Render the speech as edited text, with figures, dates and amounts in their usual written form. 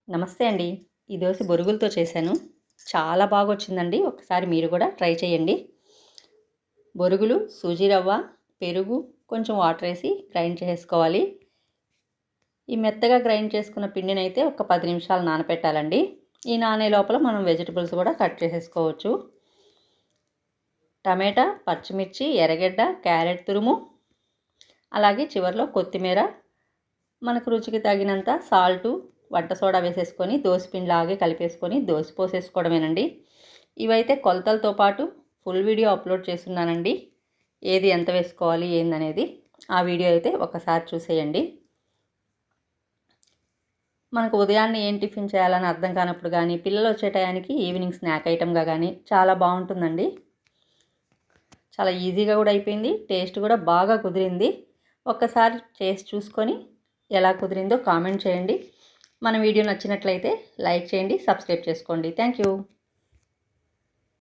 నమస్తే అండి. ఈ దోస బొరుగులతో చేశాను. చాలా బాగొచ్చిందండి. ఒకసారి మీరు కూడా ట్రై చేయండి. బొరుగులు, సూజీ రవ్వ, పెరుగు, కొంచెం వాటర్ వేసి గ్రైండ్ చేసుకోవాలి. ఈ మెత్తగా గ్రైండ్ చేసుకున్న పిండినైతే ఒక 10 నిమిషాలు నానపెట్టాలండి. ఈ నానే లోపల మనం వెజిటబుల్స్ కూడా కట్ చేసేసుకోవచ్చు. టమాటా, పచ్చిమిర్చి, ఎర్రగడ్డ, క్యారెట్ తురుము, అలాగే చివరిలో కొత్తిమీర, మనకు రుచికి తగినంత సాల్టు, వంట సోడా వేసేసుకొని దోసపిండిలాగే కలిపేసుకొని దోస పోసేసుకోవడమేనండి. ఇవైతే కొలతలతో పాటు ఫుల్ వీడియో అప్లోడ్ చేస్తున్నానండి. ఏది ఎంత వేసుకోవాలి ఏందనేది ఆ వీడియో అయితే ఒకసారి చూసేయండి. మనకు ఉదయాన్నే ఏం టిఫిన్ చేయాలని అర్థం కానప్పుడు కానీ, పిల్లలు వచ్చే టయానికి ఈవినింగ్ స్నాక్ ఐటమ్గా కానీ చాలా బాగుంటుందండి. చాలా ఈజీగా కూడా అయిపోయింది. టేస్ట్ కూడా బాగా కుదిరింది. ఒక్కసారి చేసి చూసుకొని ఎలా కుదిరిందో కామెంట్ చేయండి. మన వీడియో నచ్చినట్లయితే లైక్ చేయండి, సబ్స్క్రైబ్ చేసుకోండి. Thank you.